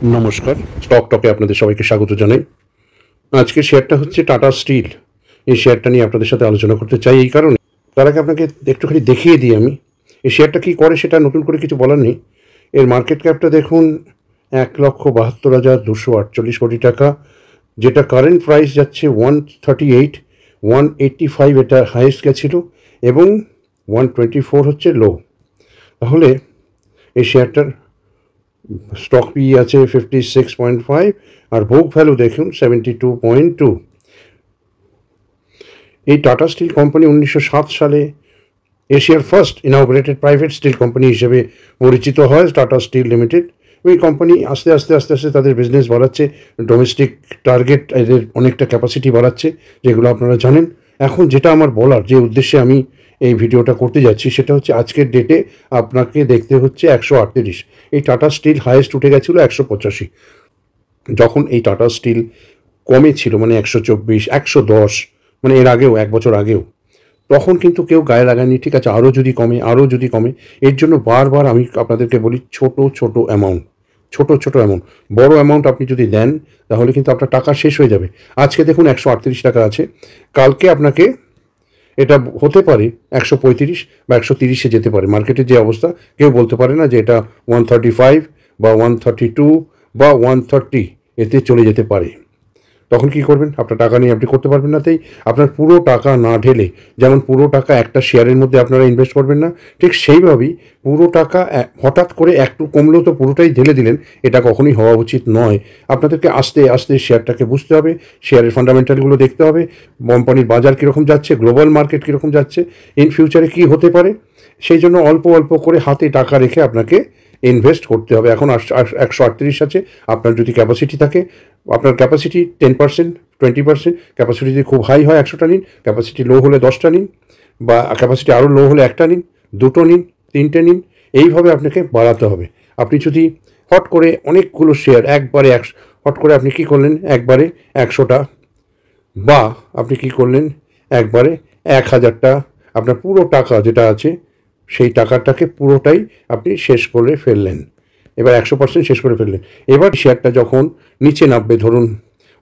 নমস্কার, স্টক টকে আপনাদের সবাইকে স্বাগত জানাই। আজকে শেয়ারটা হচ্ছে টাটা স্টিল। এই শেয়ারটা নিয়ে আপনাদের সাথে আলোচনা করতে চাই এই কারণে, তার আগে আপনাকে একটুখানি দেখিয়ে দিই আমি এই শেয়ারটা কী করে। সেটা নতুন করে কিছু বলার নেই। এর মার্কেট ক্যাপটা দেখুন 1,72,248 কোটি টাকা, যেটা কারেন্ট প্রাইস যাচ্ছে 138, 185 এটা হাইয়েস্ট গেছিলো এবং 124 হচ্ছে লো। তাহলে এই শেয়ারটার স্টক পি আছে 56.5 আর বুক ভ্যালু দেখুন 72.2। এই টাটা স্টিল কোম্পানি 1907 সালে এশিয়ার ফার্স্ট ইনঅপারেটেড প্রাইভেট স্টিল কোম্পানি হিসেবে পরিচিত হয় টাটা স্টিল লিমিটেড। এই কোম্পানি আস্তে আস্তে তাদের বিজনেস বাড়াচ্ছে, ডোমেস্টিক টার্গেট এদের অনেকটা ক্যাপাসিটি বাড়াচ্ছে, যেগুলো আপনারা জানেন। এখন যেটা আমার বলার, যে উদ্দেশ্যে আমি এই ভিডিওটা করতে যাচ্ছি, সেটা হচ্ছে আজকের ডেটে আপনাকে দেখতে হচ্ছে 138। এই টাটা স্টিল হাইয়েস্ট উঠে গেছিলো 185। যখন এই টাটা স্টিল কমে ছিল, মানে 124, 110, মানে এর আগেও, এক বছর আগেও, তখন কিন্তু কেউ গায়ে লাগায়নি। ঠিক আছে, আরও যদি কমে। এর জন্য বারবার আমি আপনাদেরকে বলি ছোট অ্যামাউন্ট, ছোট অ্যামাউন্ট। বড় অ্যামাউন্ট আপনি যদি দেন তাহলে কিন্তু আপনার টাকা শেষ হয়ে যাবে। আজকে দেখুন 138 টাকা আছে, কালকে আপনাকে এটা হতে পারে 135 বা 130-এ যেতে পারে। মার্কেটের যে অবস্থা, কেউ বলতে পারে না যে এটা 135 বা 132 বা 130 এতে চলে যেতে পারে। তখন কি করবেন? আপনার টাকা নিয়ে আপনি করতে পারবেন না। তাই আপনার পুরো টাকা না ঢেলে, যেমন পুরো টাকা একটা শেয়ারের মধ্যে আপনারা ইনভেস্ট করবেন না, ঠিক সেইভাবেই পুরো টাকা হঠাৎ করে একটু কমলেও তো পুরোটাই ঢেলে দিলেন, এটা কখনোই হওয়া উচিত নয়। আপনাদেরকে আস্তে আস্তে শেয়ারটাকে বুঝতে হবে, শেয়ারের ফান্ডামেন্টালগুলো দেখতে হবে, কোম্পানির বাজার কীরকম যাচ্ছে, গ্লোবাল মার্কেট কীরকম যাচ্ছে, ইন ফিউচারে কী হতে পারে। সেই জন্য অল্প করে হাতে টাকা রেখে আপনাকে ইনভেস্ট করতে হবে। এখন 138 আছে। আপনার যদি ক্যাপাসিটি থাকে, আপনার ক্যাপাসিটি 10%, 20%, ক্যাপাসিটি যদি খুব হাই হয় 100টা নিন, ক্যাপাসিটি লো হলে 10টা নিন, বা ক্যাপাসিটি আরও লো হলে 1টা নিন, 2টো নিন, 3টে নিন। এইভাবে আপনাকে বাড়াতে হবে। আপনি যদি হট করে অনেকগুলো শেয়ার একবারে হট করে আপনি কী করলেন, একবারে 100টা, বা আপনি কী করলেন একবারে 1000টা, আপনার পুরো টাকা যেটা আছে সেই টাকাটাকে পুরোটাই আপনি শেষ করে ফেললেন। এবার 100% শেষ করে ফেললেন। এবার শেয়ারটা যখন নিচে নামবে, ধরুন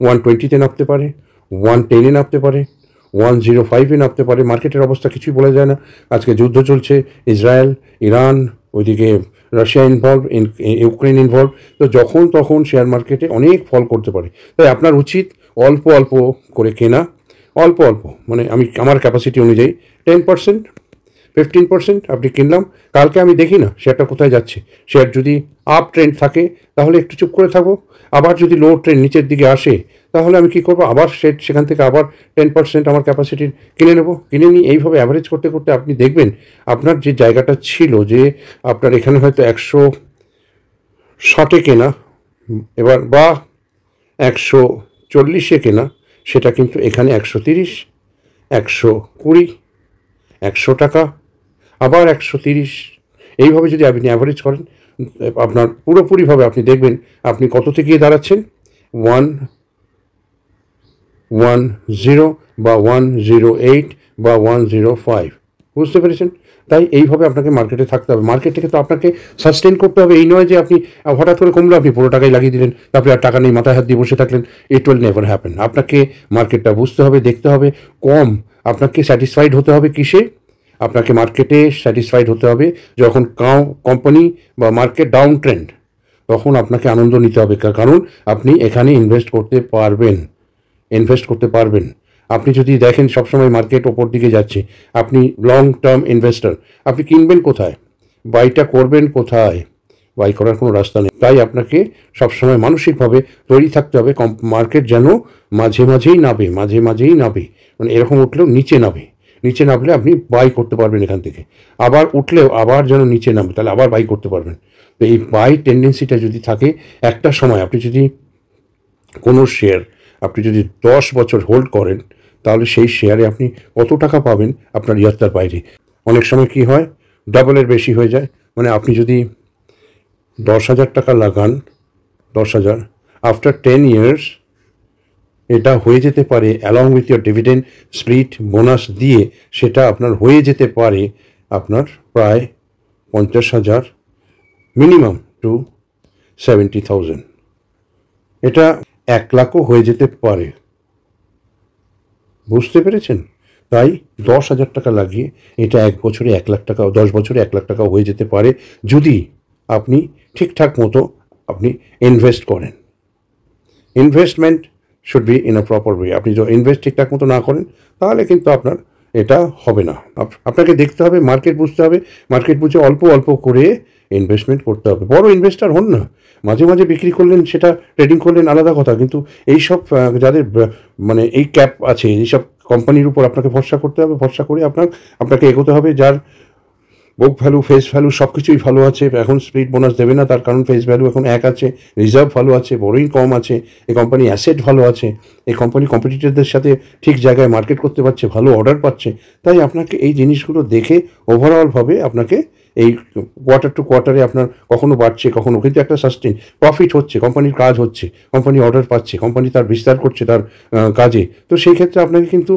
120-তে নামতে পারে, 110-এ নামতে পারে, 105-এ নামতে পারে। মার্কেটের অবস্থা কিছুই বলা যায় না। আজকে যুদ্ধ চলছে, ইসরায়েল, ইরান, ওইদিকে রাশিয়া ইনভলভ, ইউক্রেন ইনভলভ। তো যখন তখন শেয়ার মার্কেটে অনেক ফল করতে পারে। তাই আপনার উচিত অল্প করে কেনা, অল্প মানে আমার ক্যাপাসিটি অনুযায়ী 10%, 15% আপনি কিনলাম। কালকে আমি দেখি না শেয়ারটা কোথায় যাচ্ছে। শেয়ার যদি আপ ট্রেন্ড থাকে তাহলে একটু চুপ করে থাকবো, আবার যদি লো ট্রেন্ড নিচের দিকে আসে তাহলে আমি কী করবো, আবার সেখান থেকে আবার 10% আমার ক্যাপাসিটির কিনে নেবো। কিনে নিয়ে এইভাবে অ্যাভারেজ করতে আপনি দেখবেন আপনার যে জায়গাটা ছিল, যে আপনার এখানে হয়তো 160-এ কেনা, এবার বা 140-এ কেনা, সেটা কিন্তু এখানে 130, 120, 100 টাকা, আবার 130। এইভাবে যদি আপনি অ্যাভারেজ করেন, আপনার পুরোপুরিভাবে আপনি দেখবেন আপনি কততে গিয়ে দাঁড়াচ্ছেন, 110 বা 108 বা 105। বুঝতে পেরেছেন? তাই এইভাবে আপনাকে মার্কেটে থাকতে হবে। মার্কেটটাকে তো আপনাকে সাস্টেন করতে হবে। এই নয় যে আপনি হঠাৎ করে কমলো, আপনি পুরো টাকাই লাগিয়ে দিলেন, তারপরে আর টাকা নেই, মাথায় হাত দিয়ে বসে থাকলেন। It will never happen. আপনাকে মার্কেটটা বুঝতে হবে, দেখতে হবে। আপনাকে স্যাটিসফাইড হতে হবে কিসে? আপনাকে মার্কেটে স্যাটিসফাইড হতে হবে যখন কোম্পানি বা মার্কেট ডাউন ট্রেন্ড, তখন আপনাকে আনন্দ নিতে হবে, কারণ আপনি এখানে ইনভেস্ট করতে পারবেন। আপনি যদি দেখেন সবসময় মার্কেট ওপর দিকে যাচ্ছে, আপনি লং টার্ম ইনভেস্টর, আপনি কিনবেন কোথায়, বাইটা করবেন কোথায়? বাই করার কোনো রাস্তা নেই। তাই আপনাকে সবসময় মানসিকভাবে তৈরি থাকতে হবে মার্কেট যেন মাঝে মাঝেই নাবে, মানে এরকম উঠলেও নিচে নামলে আপনি বাই করতে পারবেন এখান থেকে, আবার উঠলেও আবার যেন নিচে নামে, তাহলে আবার বাই করতে পারবেন। তো এই বাই টেন্ডেন্সিটা যদি থাকে, একটা সময় আপনি যদি কোনো শেয়ার আপনি যদি 10 বছর হোল্ড করেন, তাহলে সেই শেয়ারে আপনি কত টাকা পাবেন আপনার ইয়াত্তার বাইরে। অনেক সময় কি হয়, ডাবলের বেশি হয়ে যায়। মানে আপনি যদি 10,000 টাকা লাগান, 10,000, আফটার 10 years এটা হয়ে যেতে পারে, along with year dividend, split, bonus দিয়ে সেটা আপনার হয়ে যেতে পারে আপনার প্রায় 50,000 মিনিমাম টু 70,000। এটা 1,00,000ও হয়ে যেতে পারে। বুঝতে পেরেছেন? তাই 10,000 টাকা লাগিয়ে এটা 1 বছরে 1,00,000 টাকা, 10 বছরে 1,00,000 টাকা হয়ে যেতে পারে, যদি আপনি ঠিকঠাক মতো আপনি ইনভেস্ট করেন। Investment should be in a proper way. আপনি যদি ইনভেস্ট ঠিকঠাক মতো না করেন, তাহলে কিন্তু আপনার এটা হবে না। আপনাকে দেখতে হবে, মার্কেট বুঝতে হবে, মার্কেট বুঝে অল্প অল্প করে ইনভেস্টমেন্ট করতে হবে। বড় ইনভেস্টার হন না, মাঝে মাঝে বিক্রি করলেন, সেটা ট্রেডিং করলেন, আলাদা কথা। কিন্তু এইসব যাদের মানে এই ক্যাপ আছে, এইসব কোম্পানির উপর আপনাকে ভরসা করতে হবে। ভরসা করে আপনাকে এগোতে হবে, যার বুক ভ্যালু, ফেস ভ্যালু সব কিছুই ভালো আছে। এখন স্প্লিট বোনাস দেবে না, তার কারণ ফেস ভ্যালু এখন 1 আছে, রিজার্ভ ভালো আছে, বোরিং কম আছে, এই কোম্পানি অ্যাসেট ভালো আছে, এই কোম্পানি কম্পিটিটরদের সাথে ঠিক জায়গায় মার্কেট করতে পারছে, ভালো অর্ডার পাচ্ছে। তাই আপনাকে এই জিনিসগুলো দেখে ওভারঅলভাবে আপনাকে এই কোয়ার্টার টু কোয়ার্টারে আপনার কখনো বাড়ছে, কখনো কিন্তু একটা সাস্টেন প্রফিট হচ্ছে, কোম্পানির কাজ হচ্ছে, কোম্পানি অর্ডার পাচ্ছে, কোম্পানি তার বিস্তার করছে তার কাজে। তো সেই ক্ষেত্রে আপনাকে কিন্তু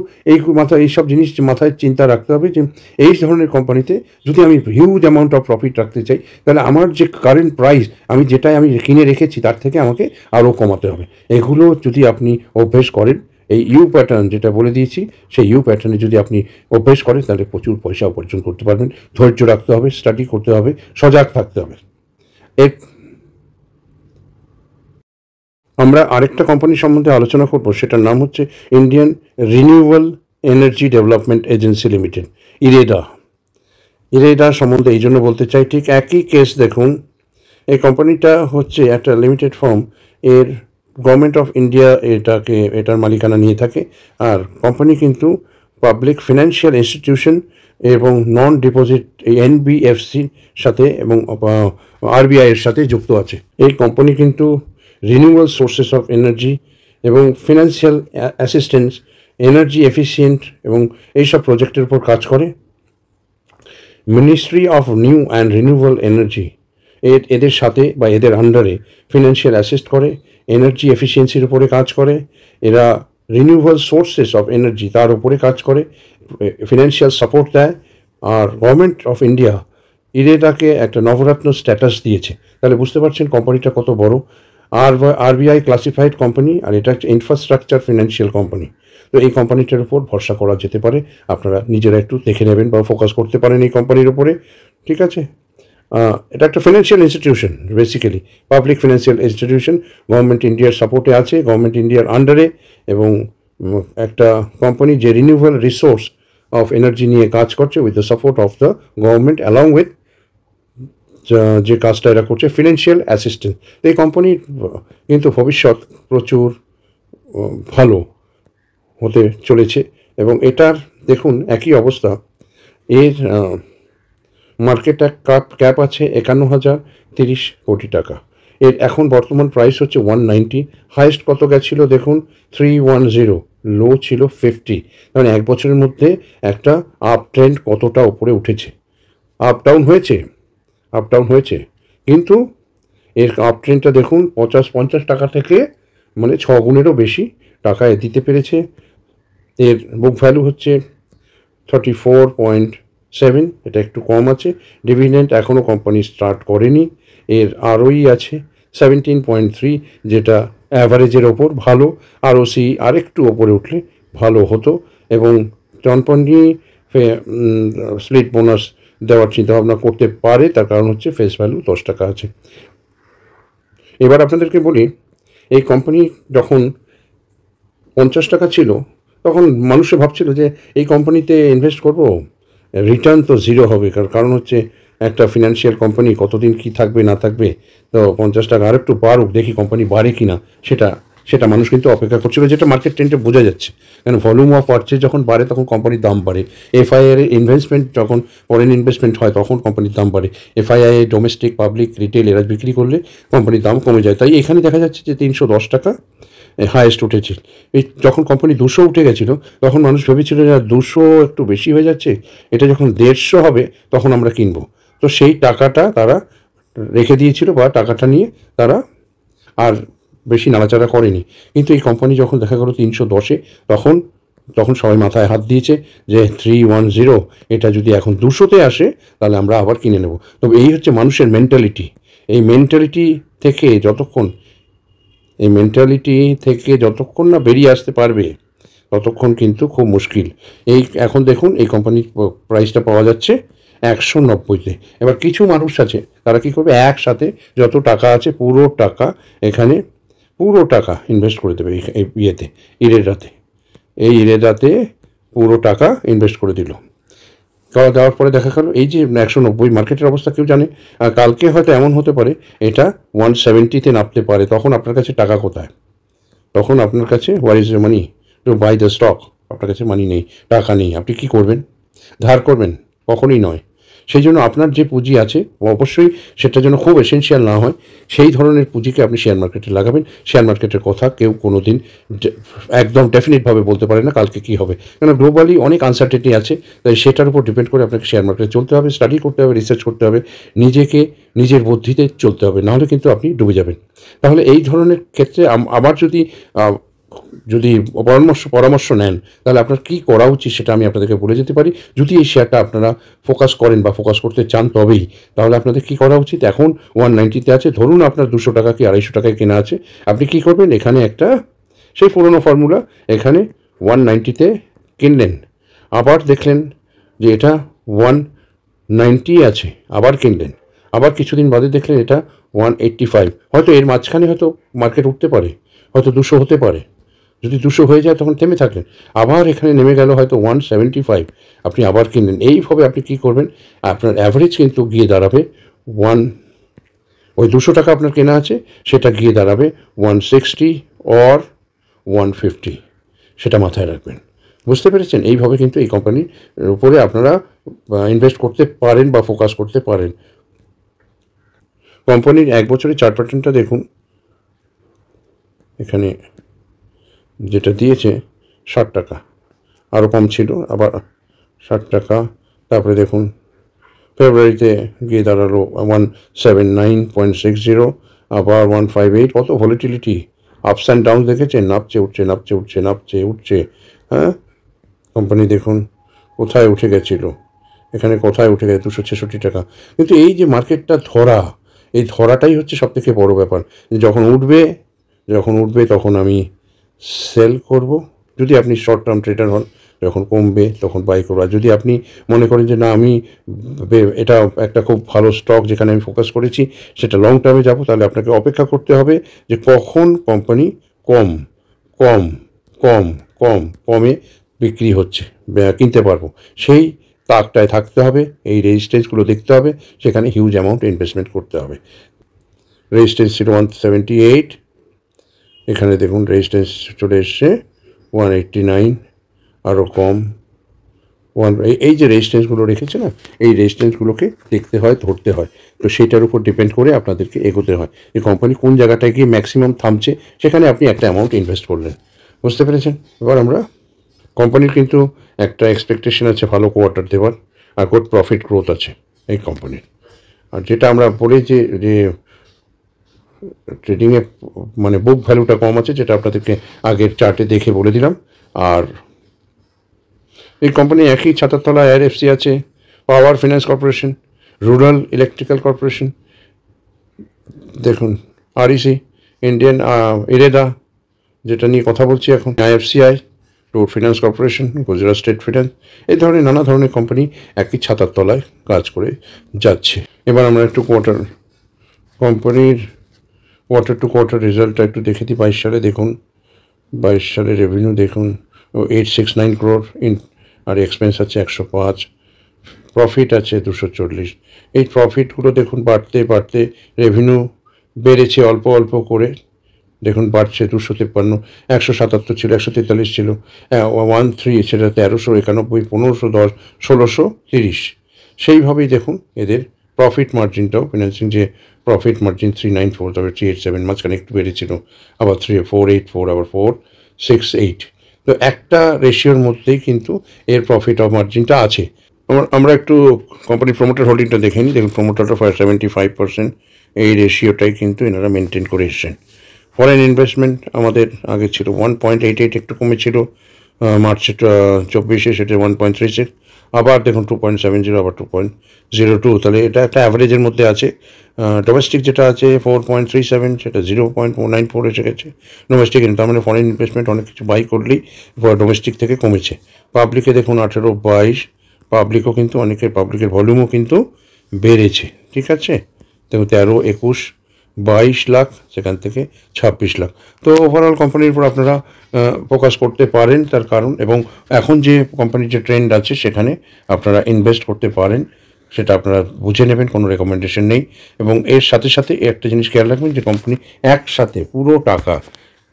এইসব জিনিস মাথায় চিন্তা রাখতে হবে যে এই ধরনের কোম্পানিতে যদি আমি হিউজ অ্যামাউন্ট অফ প্রফিট রাখতে চাই, তাহলে আমার যে কারেন্ট প্রাইস আমি কিনে রেখেছি তার থেকে আমাকে আরও কমাতে হবে। এগুলো যদি আপনি অভ্যেস করেন, এই ইউ প্যাটার্ন যেটা বলে দিয়েছি, সেই ইউ প্যাটার্নে যদি আপনি অভ্যেস করেন, তাহলে প্রচুর পয়সা উপার্জন করতে পারবেন। ধৈর্য রাখতে হবে, স্টাডি করতে হবে, সজাগ থাকতে হবে। এর আমরা আরেকটা কোম্পানি সম্বন্ধে আলোচনা করব, সেটার নাম হচ্ছে Indian renewable energy development agency limited, IREDA. IREDA সম্বন্ধে এই জন্য বলতে চাই, ঠিক একই কেস দেখুন। এই কোম্পানিটা হচ্ছে একটা লিমিটেড ফার্ম, এর গভর্নমেন্ট অফ ইন্ডিয়া এটার মালিকানা নিয়ে থাকে। আর কোম্পানি কিন্তু পাবলিক ফিনান্সিয়াল ইনস্টিটিউশন এবং নন ডিপোজিট এই এনবিএফসির সাথে এবং আরবিআইয়ের সাথে যুক্ত আছে। এই কোম্পানি কিন্তু রিনিউয়েবল সোর্সেস অফ এনার্জি এবং ফিনান্সিয়াল অ্যাসিস্ট্যান্স, এনার্জি এফিসিয়েন্ট এবং এইসব প্রজেক্টের উপর কাজ করে। Ministry of new and renewable energy এদের সাথে বা এদের আন্ডারে ফিনান্সিয়াল অ্যাসিস্ট করে, এনার্জি এফিসিয়েন্সির উপরে কাজ করে। এরা রিনিউয়েবল সোর্সেস অফ এনার্জি তার উপরে কাজ করে, ফিনান্সিয়াল সাপোর্ট দেয়। আর গভর্নমেন্ট অফ ইন্ডিয়া ইরেডাকে একটা নবরত্ন স্ট্যাটাস দিয়েছে। তাহলে বুঝতে পারছেন কোম্পানিটা কত বড়। আরবিআই ক্লাসিফাইড কোম্পানি, আর এটা একটা ইনফ্রাস্ট্রাকচার ফিনান্সিয়াল কোম্পানি। তো এই কোম্পানিটার উপর ভরসা করা যেতে পারে। আপনারা নিজেরা একটু দেখে নেবেন বা ফোকাস করতে পারেন এই কোম্পানির উপরে, ঠিক আছে? এটা একটা financial institution, basically public financial institution, government ইন্ডিয়ার সাপোর্টে আছে, গভর্নমেন্ট ইন্ডিয়ার আন্ডারে। এবং একটা কোম্পানি যে রিনিউয়েবল রিসোর্স অফ এনার্জি নিয়ে কাজ করছে with the support of the government, along with যে কাজটা এরা করছে ফিনান্সিয়াল অ্যাসিস্ট্যান্স। এই কোম্পানির কিন্তু ভবিষ্যৎ প্রচুর ভালো হতে চলেছে। এবং এটার দেখুন একই অবস্থা, এর মার্কেট ক্যাপ আছে 51,030 কোটি টাকা। এর এখন বর্তমান প্রাইস হচ্ছে 190। হাইয়েস্ট কত গেছিল দেখুন, 310, লো ছিল 50। মানে 1 বছরের মধ্যে একটা আপ ট্রেন্ড কতটা উপরে উঠেছে। আপ ডাউন হয়েছে, কিন্তু এর আপ ট্রেন্ডটা দেখুন 50 টাকা থেকে মানে 6 গুণেরও বেশি টাকায় দিতে পেরেছে। এর বুক ভ্যালু হচ্ছে 34.7, এটা একটু কম আছে। ডিভিডেন্ড এখনও কোম্পানি স্টার্ট করেনি। এর আরওই আছে 17.3, যেটা অ্যাভারেজের ওপর ভালো। আরওসি আরেকটু ওপরে উঠলে ভালো হতো। এবং কোম্পানি স্প্লিট বোনাস দেওয়ার চিন্তাভাবনা করতে পারে, তার কারণ হচ্ছে ফেস ভ্যালু 10 টাকা আছে। এবার আপনাদেরকে বলি, এই কোম্পানি যখন 50 টাকা ছিল, তখন মানুষে ভাবছিল যে এই কোম্পানিতে ইনভেস্ট করব, রিটার্ন তো জিরো হবে। কারণ হচ্ছে একটা ফিনান্সিয়াল কোম্পানি কতদিন কি থাকবে না থাকবে, তো 50 টাকা আর একটু বাড়ুক, দেখি কোম্পানি বাড়ে কি না, সেটা মানুষ কিন্তু অপেক্ষা করছিল, যেটা মার্কেট ট্রেন্ডে বোঝা যাচ্ছে। কারণ ভলিউম অফ পারচেজ যখন বাড়ে তখন কোম্পানির দাম বাড়ে। এফআইআই ইনভেস্টমেন্ট যখন ফরেন ইনভেস্টমেন্ট হয় তখন কোম্পানির দাম বাড়ে। এফআইআই ডোমেস্টিক পাবলিক রিটেল এরা বিক্রি করলে কোম্পানির দাম কমে যায়। তাই এখানে দেখা যাচ্ছে যে 310 টাকা হাইয়েস্ট উঠেছে। এই যখন কোম্পানি 200 উঠে গেছিলো, তখন মানুষ ভেবেছিল যে 200 একটু বেশি হয়ে যাচ্ছে, এটা যখন 150 হবে তখন আমরা কিনবো। তো সেই টাকাটা তারা রেখে দিয়েছিল, বা টাকাটা নিয়ে তারা আর বেশি নাড়াচাড়া করেনি। কিন্তু এই কোম্পানি যখন দেখা গেলো 310-এ, তখন সবাই মাথায় হাত দিয়েছে যে 310 এটা যদি এখন 200-তে আসে তাহলে আমরা আবার কিনে নেব। তবে এই হচ্ছে মানুষের মেন্টালিটি। এই মেন্টালিটি থেকে যতক্ষণ এই মেন্টালিটি থেকে যতক্ষণ না বেরিয়ে আসতে পারবে ততক্ষণ কিন্তু খুব মুশকিল। এই এখন দেখুন এই কোম্পানির প্রাইসটা পাওয়া যাচ্ছে 190-তে। এবার কিছু মানুষ আছে তারা কী করবে, একসাথে যত টাকা আছে পুরো টাকা এখানে পুরো টাকা ইনভেস্ট করে দেবে এই ইয়েতে, ইরেডাতে। এই ইরেডাতে পুরো টাকা ইনভেস্ট করে দিল। দেওয়ার পরে দেখা গেল এই যে 190 মার্কেটের অবস্থা কেউ জানে, আর কালকে হয়তো এমন হতে পারে এটা 170-তে নামতে পারে। তখন আপনার কাছে টাকা কোথায়? তখন আপনার কাছে where is the money to buy the stock? আপনার কাছে মানি নেই, টাকা নেই। আপনি কি করবেন? ধার করবেন? কখনোই নয়। সেই জন্য আপনার যে পুঁজি আছে অবশ্যই সেটা যেন খুব এসেনশিয়াল না হয়, সেই ধরনের পুঁজিকে আপনি শেয়ার মার্কেটে লাগাবেন। শেয়ার মার্কেটের কথা কেউ কোনো দিন একদম ডেফিনিটভাবে বলতে পারে না কালকে কী হবে, কারণ গ্লোবালি অনেক আনসার্টেনিটি আছে। তাই সেটার উপর ডিপেন্ড করে আপনাকে শেয়ার মার্কেটে চলতে হবে, স্টাডি করতে হবে, রিসার্চ করতে হবে, নিজের বুদ্ধিতে চলতে হবে, নাহলে কিন্তু আপনি ডুবে যাবেন। তাহলে এই ধরনের ক্ষেত্রে আবার যদি পরামর্শ নেন তাহলে আপনার কী করা উচিত সেটা আমি আপনাদেরকে বলে যেতে পারি। যদি এই শেয়ারটা আপনারা ফোকাস করেন বা ফোকাস করতে চান তবেই, তাহলে আপনাদের কী করা উচিত, এখন 190-তে আছে, ধরুন আপনার 200 টাকা কি 250 টাকায় কেনা আছে, আপনি কী করবেন, এখানে একটা সেই পুরোনো ফর্মুলা, এখানে 190-তে কিনলেন, আবার দেখলেন যে এটা 190 আছে, আবার কিনলেন, আবার কিছুদিন বাদে দেখলেন এটা 185, হয়তো এর মাঝখানে হয়তো মার্কেট উঠতে পারে, হয়তো 200 হতে পারে। যদি 200 হয়ে যায় তখন থেমে থাকলেন, আবার এখানে নেমে গেল হয়তো 175, আপনি আবার কিনলেন। এইভাবে আপনি কী করবেন, আপনার অ্যাভারেজ কিন্তু গিয়ে দাঁড়াবে ওই 200 টাকা আপনার কেনা আছে সেটা গিয়ে দাঁড়াবে 160 অর 150, সেটা মাথায় রাখবেন। বুঝতে পেরেছেন? এইভাবে কিন্তু এই কোম্পানির উপরে আপনারা ইনভেস্ট করতে পারেন বা ফোকাস করতে পারেন। কোম্পানির 1 বছরের চার্ট প্যাটার্নটা দেখুন, এখানে যেটা দিয়েছে 60 টাকা, আরও কম ছিল, আবার 60 টাকা, তারপরে দেখুন ফেব্রুয়ারিতে গিয়ে দাঁড়ালো 179.60, আবার 158। কত ভলিটিলিটি, আপস অ্যান্ড ডাউন দেখেছেন, নাপছে উঠছে, নাপছে উঠছে, নাপছে উঠছে। হ্যাঁ, কোম্পানি দেখুন কোথায় উঠে গেছিলো, এখানে কোথায় উঠে গেছে 266 টাকা। কিন্তু এই যে মার্কেটটা এই ধরাটাই হচ্ছে সবথেকে বড় ব্যাপার। যখন উঠবে তখন আমি সেল করব, যদি আপনি শর্ট টার্ম ট্রেডার হন। যখন কমবে তখন বাই করব। আর যদি আপনি মনে করেন যে না, আমি এটা একটা খুব ভালো স্টক যেখানে আমি ফোকাস করেছি সেটা লং টার্মে যাব, তাহলে আপনাকে অপেক্ষা করতে হবে যে কখন কোম্পানি কমে বিক্রি হচ্ছে, কিনতে পারবো, সেই তাকটায় থাকতে হবে। এই রেজিস্ট্যান্সগুলো দেখতে হবে, সেখানে হিউজ অ্যামাউন্ট ইনভেস্টমেন্ট করতে হবে। রেজিস্ট্যান্স ছিল 178, এখানে দেখুন রেজিস্ট্যান্স চলে এসছে 189, আরও কম। এই যে রেজিস্ট্যান্সগুলো রেখেছে না, এই রেজিস্ট্যান্সগুলোকে দেখতে হয়, ধরতে হয়। তো সেটার উপর ডিপেন্ড করে আপনাদেরকে এগোতে হয় যে কোম্পানি কোন জায়গাটায় গিয়ে ম্যাক্সিমাম থামছে, সেখানে আপনি একটা অ্যামাউন্ট ইনভেস্ট করলেন। বুঝতে পেরেছেন? এবার আমরা কোম্পানির কিন্তু একটা এক্সপেকটেশন আছে ভালো কোয়ার্টার দেওয়ার, আর গুড প্রফিট গ্রোথ আছে এই কোম্পানির। আর যেটা আমরা বলি যে ট্রেডিংয়ে মানে বুক ভ্যালুটা কম আছে, যেটা আপনাদেরকে আগের চার্টে দেখে বলে দিলাম। আর এই কোম্পানি একই ছাতার তলায় আইআরএফসি আছে, power finance corporation, rural electrical corporation, দেখুন আরইসি, ইন্ডিয়ান ইরেডা যেটা নিয়ে কথা বলছি এখন, IFCI, road finance corporation, Gujarat state finance, এই ধরনের নানা ধরনের কোম্পানি একই ছাতার তলায় কাজ করে যাচ্ছে। এবার আমরা একটু কোম্পানির কোয়ার্টার টু কোয়ার্টার রেজাল্টটা একটু দেখে দিই। 22 সালে দেখুন, 22 সালে রেভিনিউ দেখুন 869 crore, আর এক্সপেন্স আছে 105, প্রফিট আছে 240। এই প্রফিটগুলো দেখুন বাড়তে রেভিনিউ বেড়েছে অল্প অল্প করে, দেখুন বাড়ছে 253, 177 ছিল, 143 ছিল, 13 সেটা 1391, 1510, 1630। সেইভাবেই দেখুন এদের প্রফিট মার্জিনটাও, ফিনান্সিং যে প্রফিট মার্জিন 394, তবে 387, মাঝখানে একটু বেড়েছিল, আবার 484, আবার 468। তো একটা রেশিওর মধ্যেই কিন্তু এর প্রফিট অফ মার্জিনটা আছে। আমরা একটু কোম্পানি প্রমোটার হোল্ডিংটা দেখে নিই। দেখুন প্রমোটারটা 75%, এই রেশিওটাই কিন্তু এনারা মেনটেন করে এসছেন। ফরেন ইনভেস্টমেন্ট আমাদের আগে ছিল 1.88, একটু কমেছিল মার্চ 24-এ, সেটা 1.36, আবার দেখুন 2.70, আবার 2.02, তাহলে এটা একটা অ্যাভারেজের মধ্যে আছে। ডোমেস্টিক যেটা আছে 4.37, সেটা 0.494 এসে গেছে ডোমেস্টিক। তার মানে ফরেন ইনভেস্টমেন্ট অনেক কিছু বাই করলেই ডোমেস্টিক থেকে কমেছে। পাবলিকে দেখুন 18-22, পাবলিকও কিন্তু অনেকের পাবলিকের ভলিউমও কিন্তু বেড়েছে, ঠিক আছে। দেখুন 13-21, 22 লাখ, সেখান থেকে 26 লাখ। তো ওভারঅল কোম্পানির উপর আপনারা ফোকাস করতে পারেন, তার কারণ এবং এখন যে কোম্পানির যে ট্রেন্ড আছে সেখানে আপনারা ইনভেস্ট করতে পারেন, সেটা আপনারা বুঝে নেবেন, কোনো রেকমেন্ডেশন নেই। এবং এর সাথে সাথে একটা জিনিস খেয়াল রাখবেন যে কোম্পানি একসাথে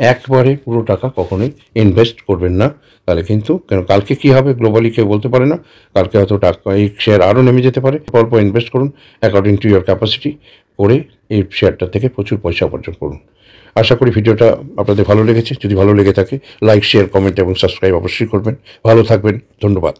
একবারে পুরো টাকা কখনোই ইনভেস্ট করবেন না, তাহলে কিন্তু কেন কালকে কী হবে গ্লোবালি কেউ বলতে পারে না। কালকে হয়তো টাকা এই শেয়ার আরও নেমে যেতে পারে। অল্প ইনভেস্ট করুন অ্যাকর্ডিং টু ইয়োর ক্যাপাসিটি, করে এই শেয়ারটা থেকে প্রচুর পয়সা উপার্জন করুন। আশা করি ভিডিওটা আপনাদের ভালো লেগেছে। যদি ভালো লেগে থাকে লাইক, শেয়ার, কমেন্ট এবং সাবস্ক্রাইব অবশ্যই করবেন। ভালো থাকবেন, ধন্যবাদ।